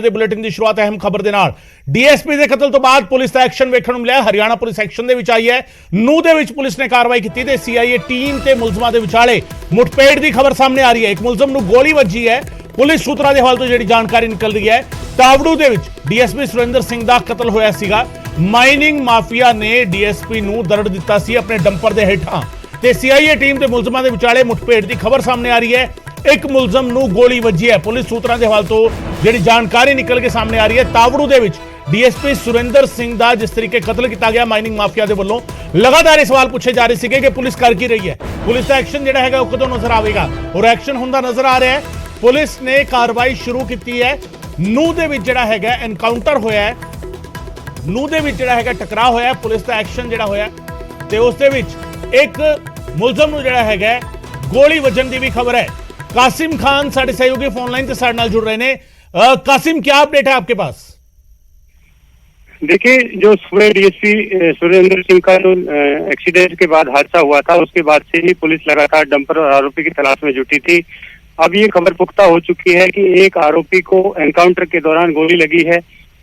ਦੇ ਬੁਲੇਟਿਨ ਦੀ ਸ਼ੁਰੂਆਤ ਅਹਿਮ ਖਬਰ ਦੇ ਨਾਲ। ਡੀਐਸਪੀ ਦੇ ਕਤਲ ਤੋਂ ਬਾਅਦ ਪੁਲਿਸ ਦਾ ਐਕਸ਼ਨ ਵੇਖਣ ਨੂੰ ਮਿਲਿਆ। ਹਰਿਆਣਾ ਪੁਲਿਸ ਐਕਸ਼ਨ ਦੇ ਵਿੱਚ ਆਈ ਹੈ। ਨੂਹ ਦੇ ਵਿੱਚ ਪੁਲਿਸ ਨੇ ਕਾਰਵਾਈ ਕੀਤੀ ਤੇ ਸੀਆਈਏ ਟੀਮ ਤੇ ਮੁਲਜ਼ਮਾਂ ਦੇ ਵਿਚਾਲੇ ਮੁੱਠਭੇੜ ਦੀ ਖਬਰ ਸਾਹਮਣੇ ਆ ਰਹੀ ਹੈ। ਇੱਕ ਮੁਲਜ਼ਮ ਨੂੰ ਗੋਲੀ ਵੱਜੀ ਹੈ। ਪੁਲਿਸ ਸੂਤਰਾਂ ਦੇ ਹਵਾਲੇ ਤੋਂ ਜਿਹੜੀ ਜਾਣਕਾਰੀ ਨਿਕਲ ਰਹੀ ਹੈ, ਤਾਵੜੂ ਦੇ ਵਿੱਚ ਡੀਐਸਪੀ ਸੁਰਿੰਦਰ ਸਿੰਘ ਦਾ ਕਤਲ ਹੋਇਆ ਸੀਗਾ। ਮਾਈਨਿੰਗ ਮਾਫੀਆ ਨੇ ਡੀਐਸਪੀ ਨੂੰ ਦਰੜ ਦਿੱਤਾ ਸੀ ਆਪਣੇ ਡੰਪਰ ਦੇ ਹੇਠਾਂ ਤੇ ਸੀਆਈਏ ਟੀਮ ਤੇ ਮੁਲਜ਼ਮਾਂ ਦੇ ਵਿਚਾਲੇ ਮੁੱਠਭੇੜ ਦੀ ਖਬਰ ਸਾਹਮਣੇ ਆ ਰਹੀ ਹੈ। ਇੱਕ ਮੁਲਜ਼ਮ ਨੂੰ ਗੋਲੀ ਵੱਜੀ ਹੈ। ਪੁਲਿਸ ਸੂਤਰਾਂ ਦੇ ਹਵਾਲੇ ਤੋਂ ਜਿਹੜੀ ਜਾਣਕਾਰੀ ਨਿਕਲ ਕੇ ਸਾਹਮਣੇ ਆ ਰਹੀ ਹੈ, ਤਾਵੜੂ ਦੇ ਵਿੱਚ ਡੀਐਸਪੀ ਸੁਰਿੰਦਰ ਸਿੰਘ ਦਾ ਜਿਸ ਤਰੀਕੇ ਕਤਲ ਕੀਤਾ ਗਿਆ ਮਾਈਨਿੰਗ ਮਾਫੀਆ ਦੇ ਵੱਲੋਂ, ਲਗਾਤਾਰ ਇਹ ਸਵਾਲ ਪੁੱਛੇ ਜਾ ਰਹੇ ਸੀਗੇ ਕਿ ਪੁਲਿਸ ਕਰ ਕੀ ਰਹੀ ਹੈ, ਪੁਲਿਸ ਦਾ ਐਕਸ਼ਨ ਜਿਹੜਾ ਹੈਗਾ ਉਹ ਕਦੋਂ ਨਜ਼ਰ ਆਵੇਗਾ, ਔਰ ਐਕਸ਼ਨ ਹੁੰਦਾ ਨਜ਼ਰ ਆ ਰਿਹਾ ਹੈ। ਪੁਲਿਸ ਨੇ ਕਾਰਵਾਈ ਸ਼ੁਰੂ ਕੀਤੀ ਹੈ। ਨੂਹ ਦੇ ਵਿੱਚ ਜਿਹੜਾ ਹੈਗਾ ਐਨਕਾਊਂਟਰ ਹੋਇਆ ਹੈ, ਨੂਹ ਦੇ ਵਿੱਚ ਜਿਹੜਾ ਹੈਗਾ ਟਕਰਾਅ ਹੋਇਆ, ਪੁਲਿਸ ਦਾ ਐਕਸ਼ਨ ਜਿਹੜਾ ਹੋਇਆ ਤੇ ਉਸ ਦੇ ਵਿੱਚ ਇੱਕ ਮੁਲਜ਼ਮ ਨੂੰ ਜਿਹੜਾ ਹੈਗਾ ਗੋਲੀ ਵੱਜਣ ਦੀ ਵੀ ਖਬਰ ਹੈ। कासिम खान साढ़े सहयोगी फोन लाइन से साढ़े नाल जुड़ रहे हैं। कासिम, क्या अपडेट है आपके पास? देखिए, जो सुबह डीएसपी सुरेंद्र सिंह का जो एक्सीडेंट के बाद हादसा हुआ था, उसके बाद से ही पुलिस लगातार डंपर और आरोपी की तलाश में जुटी थी। अब ये खबर पुख्ता हो चुकी है कि एक आरोपी को एनकाउंटर के दौरान गोली लगी है।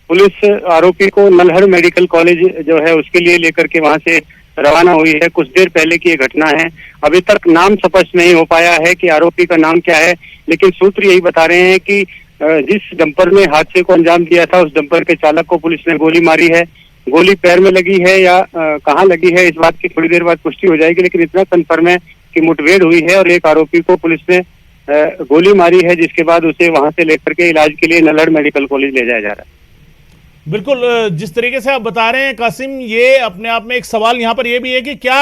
पुलिस आरोपी को नल्हड़ मेडिकल कॉलेज जो है उसके लिए लेकर के वहां से रवाना हुई है। कुछ देर पहले की ये घटना है। अभी तक नाम स्पष्ट नहीं हो पाया है कि आरोपी का नाम क्या है, लेकिन सूत्र यही बता रहे हैं कि जिस डंपर ने हादसे को अंजाम दिया था, उस डंपर के चालक को पुलिस ने गोली मारी है। गोली पैर में लगी है या कहाँ लगी है, इस बात की थोड़ी देर बाद पुष्टि हो जाएगी, लेकिन इतना कन्फर्म है कि मुठभेड़ हुई है और एक आरोपी को पुलिस ने गोली मारी है, जिसके बाद उसे वहां से लेकर के इलाज के लिए नल्हड़ मेडिकल कॉलेज ले जाया जा रहा है। बिल्कुल, जिस तरीके से आप बता रहे हैं कासिम, ये अपने आप में एक सवाल यहां पर यह भी है कि क्या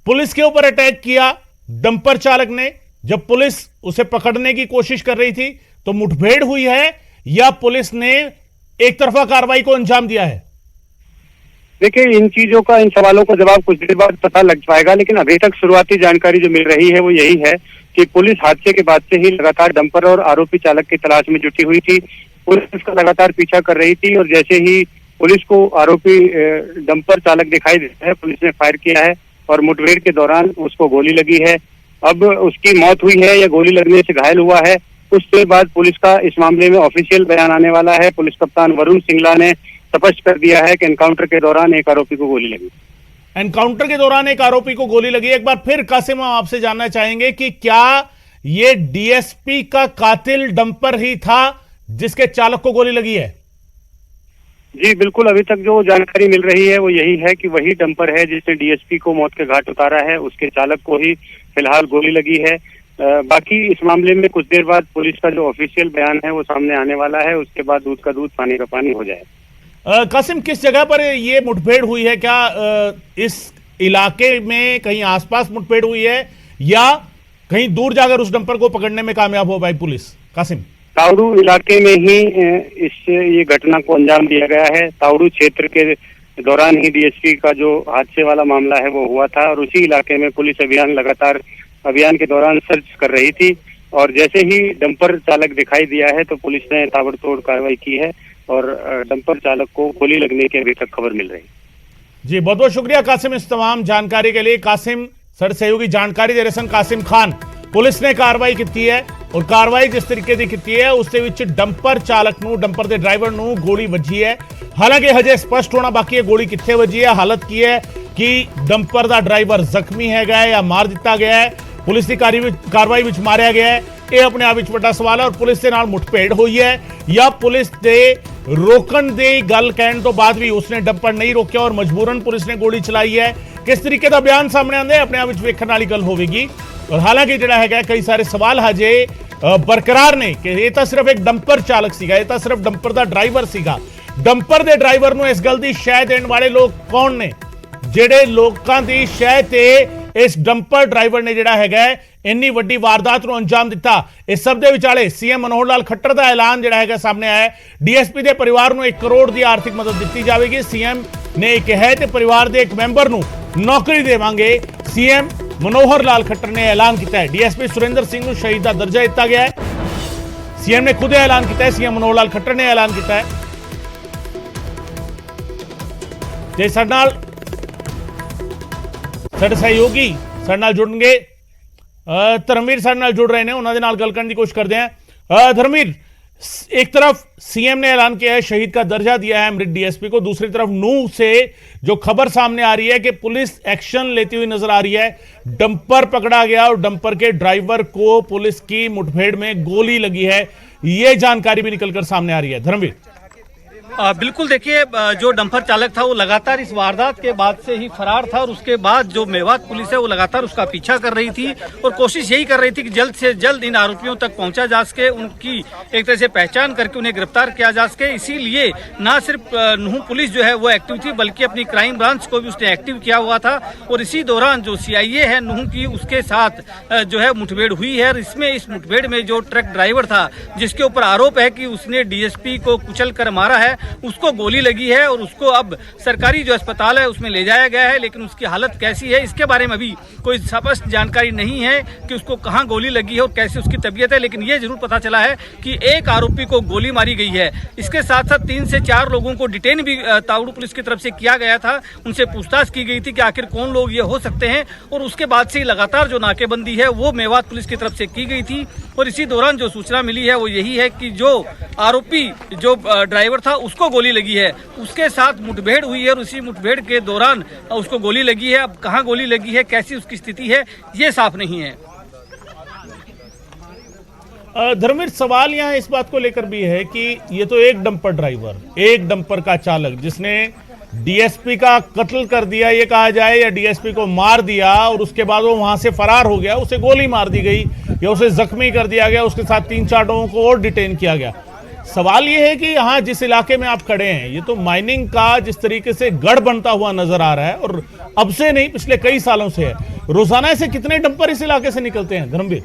पुलिस के ऊपर अटैक किया डंपर चालक ने? जब पुलिस उसे पकड़ने की कोशिश कर रही थी तो मुठभेड़ हुई है या पुलिस ने एक तरफा कार्रवाई को अंजाम दिया है? देखिए, इन चीजों का, इन सवालों का जवाब कुछ देर बाद पता लग पाएगा, लेकिन अभी तक शुरुआती जानकारी जो मिल रही है वो यही है कि पुलिस हादसे के बाद से ही लगातार डंपर और आरोपी चालक की तलाश में जुटी हुई थी। पुलिस का लगातार पीछा कर रही थी और जैसे ही पुलिस को आरोपी डंपर चालक दिखाई देता है, पुलिस ने फायर किया है और मुठभेड़ के दौरान उसको गोली लगी है। अब उसकी मौत हुई है या गोली लगने से घायल हुआ है, कुछ देर बाद पुलिस का इस मामले में ऑफिशियल बयान आने वाला है। पुलिस कप्तान वरुण सिंगला ने स्पष्ट कर दिया है कि एनकाउंटर के दौरान एक आरोपी को गोली लगी। एनकाउंटर के दौरान एक आरोपी को गोली लगी। एक बार फिर कासिम, हम आपसे जानना चाहेंगे कि क्या ये डीएसपी का कातिल डंपर ही था जिसके चालक को गोली लगी है? जी बिल्कुल, अभी तक जो जानकारी मिल रही है वो यही है कि वही डंपर है जिसने डीएसपी को मौत के घाट उतारा है, उसके चालक को ही फिलहाल गोली लगी है। बाकी इस मामले में कुछ देर बाद पुलिस का जो ऑफिशियल बयान है वो सामने आने वाला है। उसके बाद दूध का दूध पानी का पानी हो जाए। कासिम, किस जगह पर ये मुठभेड़ हुई है? क्या इस इलाके में कहीं आसपास मुठभेड़ हुई है या कहीं दूर जाकर उस डंपर को पकड़ने में कामयाब हो पाई पुलिस? कासिम, तावड़ू इलाके में ही ये घटना को अंजाम दिया गया है। तावड़ू क्षेत्र के दौरान ही डीएसपी का जो हादसे वाला मामला है वो हुआ था और उसी इलाके में पुलिस लगातार अभियान के दौरान सर्च कर रही थी और जैसे ही डंपर चालक दिखाई दिया है तो पुलिस ने ताबड़तोड़ कार्रवाई की है और डंपर चालक को गोली लगने की अभी तक खबर मिल रही है। जी, बहुत बहुत शुक्रिया कासिम इस तमाम जानकारी के लिए। कासिम सर सहयोगी जानकारी दे रहे सन। कासिम खान, पुलिस ने कार्रवाई की है और कार्रवाई जिस तरीके की की है उसके विच डंपर चालक नूं, डंपर के ड्राइवर नूं गोली वजी है। हालांकि हजे स्पष्ट होना बाकी है गोली कित्थे वजी है, हालत की है, कि डंपर का ड्राइवर जख्मी है या मार दिता गया है, पुलिस की कार्रवाई विच मारिया गया है, ये अपने आप विच बड़ा सवाल है। और पुलिस के नाल मुठभेड़ हुई है या पुलिस के रोकण दी गल कहण तो बाद भी उसने डंपर नहीं रोकिया और मजबूरन पुलिस ने गोली चलाई है? किस तरीके का बयान सामने आंदे अपने आप विच वेखण वाली गल होवेगी। और हालांकि जिहड़ा हैगा कई सारे सवाल हजे बरकरार ने कि ये तो सिर्फ एक डंपर चालक सीगा, ये तो सिर्फ डंपर का ड्राइवर सीगा। डंपर के ड्राइवर नूं इस गल दी शय देण वाले लोग कौन ने? ਜਿਹੜੇ ਲੋਕਾਂ ਦੀ ਸ਼ਹਿ ਤੇ ਇਸ ਡੰਪਰ ਡਰਾਈਵਰ ਨੇ ਜਿਹੜਾ ਹੈਗਾ ਇੰਨੀ ਵੱਡੀ ਵਾਰਦਾਤ ਨੂੰ ਅੰਜਾਮ ਦਿੱਤਾ। ਇਸ ਸਭ ਦੇ ਵਿਚਾਲੇ ਸੀਐਮ ਮਨੋਹਰ ਲਾਲ ਖੱਟਰ ਦਾ ਐਲਾਨ ਜਿਹੜਾ ਹੈਗਾ ਸਾਹਮਣੇ ਆਇਆ ਹੈ। ਡੀਐਸਪੀ ਦੇ ਪਰਿਵਾਰ ਨੂੰ 1 ਕਰੋੜ ਦੀ ਆਰਥਿਕ ਮਦਦ ਦਿੱਤੀ ਜਾਵੇਗੀ। ਸੀਐਮ ਨੇ ਕਿਹਾ ਹੈ ਤੇ ਪਰਿਵਾਰ ਦੇ ਇੱਕ ਮੈਂਬਰ ਨੂੰ ਨੌਕਰੀ ਦੇਵਾਂਗੇ। ਸੀਐਮ ਮਨੋਹਰ ਲਾਲ ਖੱਟਰ ਨੇ ਐਲਾਨ ਕੀਤਾ ਹੈ। ਡੀਐਸਪੀ ਸੁਰਿੰਦਰ ਸਿੰਘ ਨੂੰ ਸ਼ਹੀਦ ਦਾ ਦਰਜਾ ਦਿੱਤਾ ਗਿਆ ਹੈ। ਸੀਐਮ ਨੇ ਖੁਦ ਐਲਾਨ ਕੀਤਾ ਹੈ, ਸੀਐਮ ਮਨੋਹਰ ਲਾਲ ਖੱਟਰ ਨੇ ਐਲਾਨ ਕੀਤਾ ਹੈ। ਤੇ ਸਾਡੇ ਨਾਲ ਸਾਡੇ ਸਹਿਯੋਗੀ ਸਾਡੇ ਨਾਲ जुड़नगे। धर्मवीर साडे नाल जुड़ रहे हैं, उन्होंने नाल गल करने की कोशिश करते हैं। धर्मवीर, एक तरफ सीएम ने ऐलान किया है, शहीद का दर्जा दिया है मृत डीएसपी को, दूसरी तरफ नूह से जो खबर सामने आ रही है कि पुलिस एक्शन लेती हुई नजर आ रही है। डंपर पकड़ा गया और डंपर के ड्राइवर को पुलिस की मुठभेड़ में गोली लगी है, यह जानकारी भी निकलकर सामने आ रही है। धर्मवीर, बिल्कुल देखिए, जो डंपर चालक था वो लगातार इस वारदात के बाद से ही फरार था और उसके बाद जो मेवात पुलिस है वो लगातार उसका पीछा कर रही थी और कोशिश यही कर रही थी कि जल्द से जल्द इन आरोपियों तक पहुंचा जा सके, उनकी एक तरह से पहचान करके उन्हें गिरफ्तार किया जा सके। इसीलिए ना सिर्फ नूह पुलिस जो है वो एक्टिव थी, बल्कि अपनी क्राइम ब्रांच को भी उसने एक्टिव किया हुआ था और इसी दौरान जो सीआईए है नूह की, उसके साथ जो है मुठभेड़ हुई है। इसमें इस मुठभेड़ में जो ट्रक ड्राइवर था, जिसके ऊपर आरोप है कि उसने डीएसपी को कुचल कर मारा है, उसको गोली लगी है और उसको अब सरकारी जो अस्पताल है उसमें ले जाया गया है। लेकिन उसकी हालत कैसी है इसके बारे में अभी कोई स्पष्ट जानकारी नहीं है कि उसको कहां गोली लगी है और कैसी उसकी तबीयत है। लेकिन ये जरूर पता चला है कि एक आरोपी को गोली मारी गई है। इसके साथ साथ 3 से 4 लोगों को डिटेन भी तावड़ू पुलिस की तरफ से किया गया था, उनसे पूछताछ की गई थी कि आखिर कौन लोग ये हो सकते हैं और उसके बाद से लगातार जो नाकेबंदी है वो मेवात पुलिस की तरफ से की गई थी। और इसी दौरान जो सूचना मिली है वो यही है कि जो आरोपी जो ड्राइवर था उसको गोली लगी है, उसके साथ मुठभेड़ हुई है और उसी मुठभेड़ के दौरान उसको गोली लगी है। अब कहां गोली लगी है, कैसी उसकी स्थिति है, ये साफ नहीं है। धर्मवीर, सवाल यहां इस बात को लेकर भी है कि ये तो एक डंपर ड्राइवर, एक डंपर का चालक जिसने डीएसपी का कत्ल कर दिया ये कहा जाए, या डीएसपी को मार दिया और उसके बाद वो वहां से फरार हो गया, उसे गोली मार दी गई या उसे जख्मी कर दिया गया, उसके साथ 3-4 लोगों को और डिटेन किया गया। सवाल ये है कि यहाँ जिस इलाके में आप खड़े हैं, ये तो माइनिंग का जिस तरीके से गढ़ बनता हुआ नजर आ रहा है और अब से नहीं पिछले कई सालों से है। रोजाना ऐसे कितने डंपर इस इलाके से निकलते हैं धर्मवीर?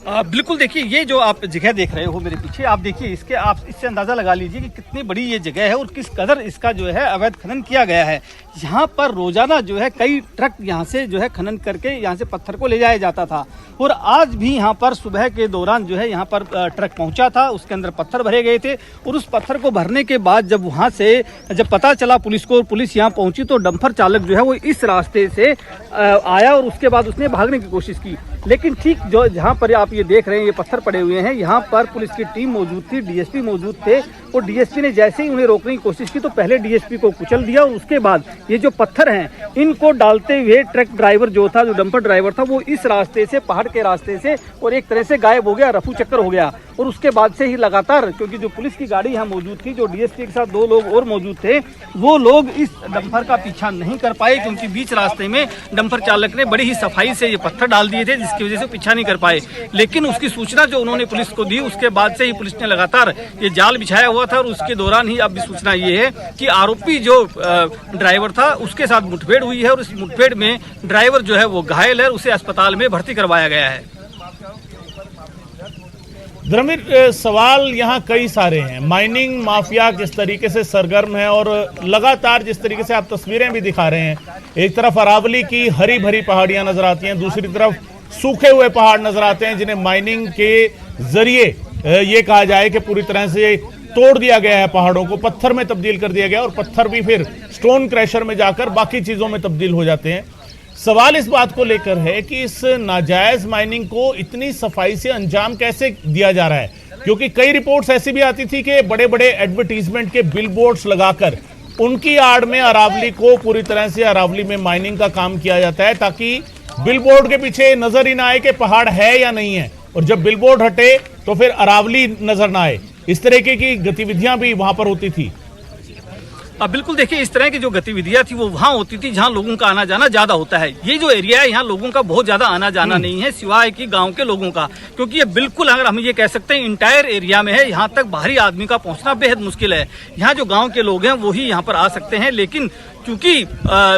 बिल्कुल देखिए, ये जो आप जगह देख रहे हो मेरे पीछे, आप देखिए इसके, आप इससे अंदाजा लगा लीजिए कि कितनी बड़ी ये जगह है और किस कदर इसका जो है अवैध खनन किया गया है। यहाँ पर रोजाना जो है कई ट्रक यहाँ से जो है खनन करके यहाँ से पत्थर को ले जाया जाता था और आज भी यहाँ पर सुबह के दौरान जो है यहाँ पर ट्रक पहुँचा था, उसके अंदर पत्थर भरे गए थे और उस पत्थर को भरने के बाद जब वहाँ से जब पता चला पुलिस को और पुलिस यहाँ पहुँची तो डंपर चालक जो है वो इस रास्ते से आया और उसके बाद उसने भागने की कोशिश की। लेकिन ठीक जो जहाँ पर आप ये देख रहे हैं ये पत्थर पड़े हुए हैं, यहाँ पर पुलिस की टीम मौजूद थी, डीएसपी मौजूद थे और डीएसपी ने जैसे ही उन्हें रोकने की कोशिश की तो पहले डीएसपी को कुचल दिया और उसके बाद ये जो पत्थर हैं इनको डालते हुए ट्रक ड्राइवर जो था, जो डंपर ड्राइवर था, वो इस रास्ते से, पहाड़ के रास्ते से और एक तरह से गायब हो गया, रफू चक्कर हो गया। और उसके बाद से ही लगातार, क्योंकि जो पुलिस की गाड़ी यहाँ मौजूद थी, जो डीएसपी के साथ 2 लोग और मौजूद थे, वो लोग इस डंपर का पीछा नहीं कर पाए क्योंकि बीच रास्ते में डंपर चालक ने बड़ी ही सफाई से ये पत्थर डाल दिए थे जिसकी वजह से पीछा नहीं कर पाए। लेकिन उसकी सूचना जो उन्होंने पुलिस को दी उसके बाद से ही पुलिस ने लगातार ये जाल बिछाया हुआ था और उसके दौरान ही अब भी सूचना ये है कि आरोपी जो ड्राइवर था उसके साथ मुठभेड़ हुई है और इस मुठभेड़ में ड्राइवर जो है वो घायल है, उसे अस्पताल में भर्ती करवाया गया है। धर्मवीर, सवाल यहाँ कई सारे हैं। माइनिंग माफिया किस तरीके से सरगर्म है और लगातार जिस तरीके से आप तस्वीरें भी दिखा रहे हैं, एक तरफ अरावली की हरी भरी पहाड़ियां नजर आती हैं, दूसरी तरफ सूखे हुए पहाड़ नजर आते हैं जिन्हें माइनिंग के जरिए ये कहा जाए कि पूरी तरह से तोड़ दिया गया है, पहाड़ों को पत्थर में तब्दील कर दिया गया और पत्थर भी फिर स्टोन क्रैशर में जाकर बाकी चीजों में तब्दील हो जाते हैं। सवाल इस बात को लेकर है कि इस नाजायज माइनिंग को इतनी सफाई से अंजाम कैसे दिया जा रहा है, क्योंकि कई रिपोर्ट्स ऐसी भी आती थी कि बड़े बड़े एडवर्टीजमेंट के बिलबोर्ड्स लगाकर उनकी आड़ में अरावली को पूरी तरह से, अरावली में माइनिंग का काम किया जाता है ताकि बिलबोर्ड के पीछे नजर ही ना आए कि पहाड़ है या नहीं है, और जब बिलबोर्ड हटे तो फिर अरावली नजर ना आए। इस तरीके की गतिविधियां भी वहां पर होती थी। अब बिल्कुल देखिए, इस तरह की जो गतिविधियां थी वो वहां होती थी जहां लोगों का आना जाना ज्यादा होता है। ये जो एरिया है यहाँ लोगों का बहुत ज्यादा आना जाना नहीं है सिवाय कि गांव के लोगों का, क्योंकि ये बिल्कुल, अगर हम ये कह सकते हैं, इंटायर एरिया में है। यहाँ तक बाहरी आदमी का पहुंचना बेहद मुश्किल है। यहाँ जो गाँव के लोग हैं वो ही यहाँ पर आ सकते हैं, लेकिन क्योंकि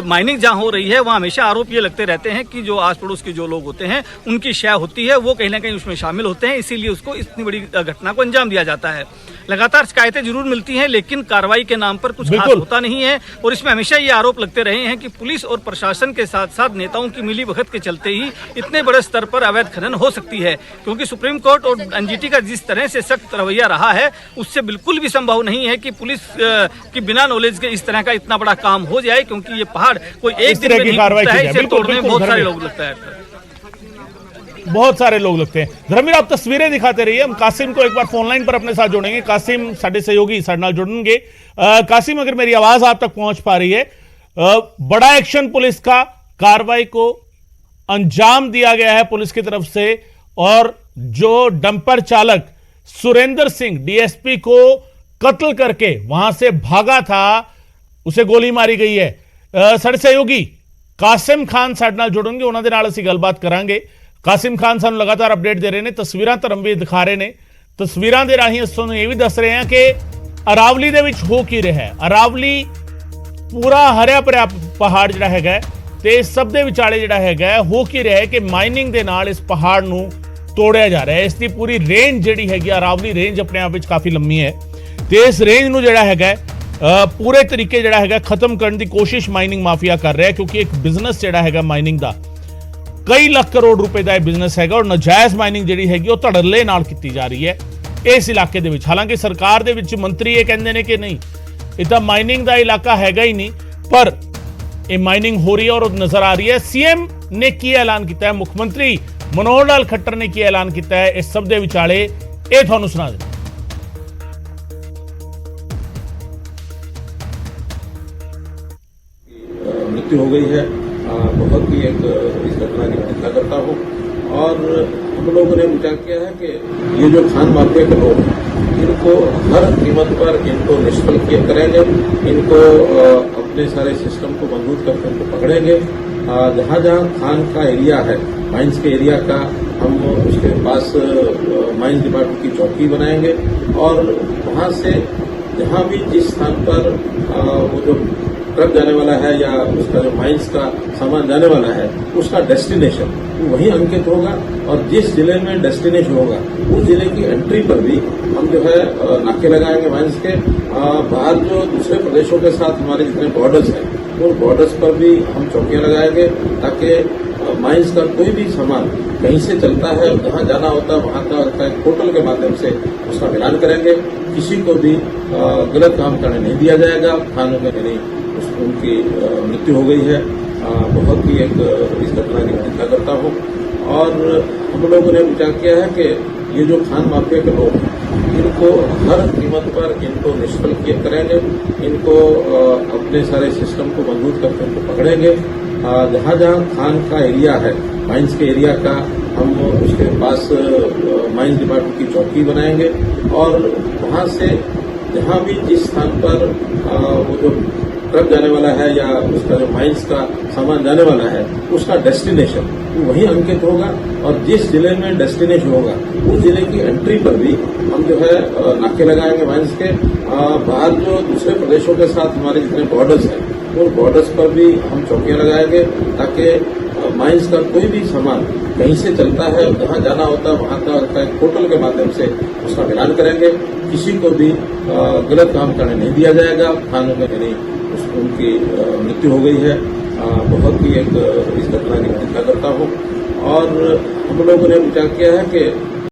माइनिंग जहाँ हो रही है वहाँ हमेशा आरोप ये लगते रहते हैं कि जो आस पड़ोस के जो लोग होते हैं उनकी शय होती है, वो कहीं ना कहीं उसमें शामिल होते हैं, इसीलिए उसको इतनी बड़ी घटना को अंजाम दिया जाता है। लगातार शिकायतें जरूर मिलती हैं लेकिन कार्रवाई के नाम पर कुछ खास होता नहीं है और इसमें हमेशा ये आरोप लगते रहे हैं कि पुलिस और प्रशासन के साथ साथ नेताओं की मिली भगत के चलते ही इतने बड़े स्तर पर अवैध खनन हो सकती है, क्योंकि सुप्रीम कोर्ट और एनजीटी का जिस तरह से सख्त रवैया रहा है उससे बिल्कुल भी संभव नहीं है कि पुलिस की बिना नॉलेज के इस तरह का इतना बड़ा काम हो जाए, क्योंकि ये पहाड़ कोई एक दिन में नहीं टूटता है, इसे तोड़ने में बहुत सारे लोग लगता है। बहुत सारे लोग लगते हैं। धर्मवीर, आप तस्वीरें दिखाते रहिए, हम कासिम को एक बार फोन लाइन पर अपने साथ जोड़ेंगे। कासिम साडे सहयोगी साडे नाल जुड़ेंगे। कासिम, अगर मेरी आवाज आप तक पहुंच पा रही है, बड़ा एक्शन पुलिस का, कार्रवाई को अंजाम दिया गया है पुलिस की तरफ से, और जो डंपर चालक सुरेंद्र सिंह डीएसपी को कत्ल करके वहां से भागा था, उसे गोली मारी गई है। साडे सहयोगी कासिम खान साडे नाल जुड़ेंगे, उन्हां दे नाल असीं गलबात करांगे। कासिम खान सानूं लगातार अपडेट दे रहे हैं, तस्वीरां धर्मवीर दिखा रहे हैं। तस्वीरां दे राहीं असीं तुहानूं ये भी दस रहे हैं कि अरावली दे विच हो की रहा है। अरावली पूरा हरिया भरिया पहाड़ जिहड़ा हैगा ते इस सब दे विचाले जिहड़ा हैगा हो की रहा है कि माइनिंग दे नाल इस पहाड़ नूं तोड़िया जा रहा है। इसकी पूरी रेंज जिहड़ी हैगी, अरावली रेंज अपने आप विच काफी लंबी है ते इस रेंज नूं जिहड़ा हैगा पूरे तरीके जिहड़ा हैगा खत्म करने की कोशिश माइनिंग माफिया कर रहा है, क्योंकि एक बिजनेस जिहड़ा हैगा माइनिंग का कई लाख करोड़ रुपए का बिजनेस हैगा और नाजायज माइनिंग जिहड़ी हैगी वो धड़ल्ले नाल कीती जा रही है इस इलाके दे विच। हालांकि सरकार दे विच मंत्री ये कहंदे ने कि नहीं, ये तो माइनिंग का इलाका हैगा ही नहीं, पर ये माइनिंग हो रही है और नजर आ रही है। सीएम ने की ऐलान किया है, मुख्यमंत्री मनोहर लाल खट्टर ने की ऐलान किया है, इस सब दे विचाले ये तुहानूं सुना दे। मृत्यु हो गई है। बहुत ही एक इस घटना की निंदा करता हूँ और हम लोगों ने विचार किया है कि ये जो खान माफिया के लोग हैं, इनको हर कीमत पर इनको निष्फल करेंगे, इनको अपने सारे सिस्टम को मजबूत करके इनको पकड़ेंगे। जहाँ जहाँ खान का एरिया है, माइंस के एरिया का, हम उसके पास माइंस डिपार्टमेंट की चौकी बनाएंगे और वहाँ से जहाँ भी जिस स्थान पर वो जो ट्रक जाने वाला है या उसका जो माइंस का सामान जाने वाला है, उसका डेस्टिनेशन वही अंकित होगा और जिस जिले में डेस्टिनेशन होगा उस जिले की एंट्री पर भी हम जो है नाके लगाएंगे माइंस के। बाहर जो दूसरे प्रदेशों के साथ हमारे जितने बॉर्डर्स हैं, उन बॉर्डर्स पर भी हम चौकियां लगाएंगे ताकि माइंस का कोई भी सामान कहीं से चलता है, जहां जाना होता है वहां का होता है, पोर्टल के माध्यम से उसका मिलान करेंगे। किसी को भी गलत काम करने नहीं दिया जाएगा। खानों में नहीं उनकी मृत्यु हो गई है। बहुत ही एक इस घटना की निंदा करता हूँ और हम लोगों ने विचार किया है कि ये जो खान माफिया के लोग हैं, इनको हर कीमत पर इनको निष्फल करेंगे, इनको अपने सारे सिस्टम को मजबूत करके इनको पकड़ेंगे। जहाँ जहाँ खान का एरिया है, माइंस के एरिया का, हम उसके पास माइंस डिपार्टमेंट की चौकी बनाएंगे और वहाँ से जहाँ भी जिस स्थान पर वो जो ट्रक जाने वाला है या उसका जो माइंस का सामान जाने वाला है, उसका डेस्टिनेशन वही अंकित होगा और जिस जिले में डेस्टिनेशन होगा उस जिले की एंट्री पर भी हम जो है नाके लगाएंगे माइंस के। बाहर जो दूसरे प्रदेशों के साथ हमारे जितने बॉर्डर्स हैं, उन बॉर्डर्स पर भी हम चौकियां लगाएंगे ताकि माइंस का कोई भी सामान कहीं से चलता है, जहां जाना होता है वहां का होता है, पोर्टल के माध्यम से उसका मिलान करेंगे। किसी को भी गलत काम करने नहीं दिया जाएगा। खानों में नहीं उनकी मृत्यु हो गई है। बहुत ही एक इस घटना की निंदा करता हूँ और हम लोगों ने विचार किया है कि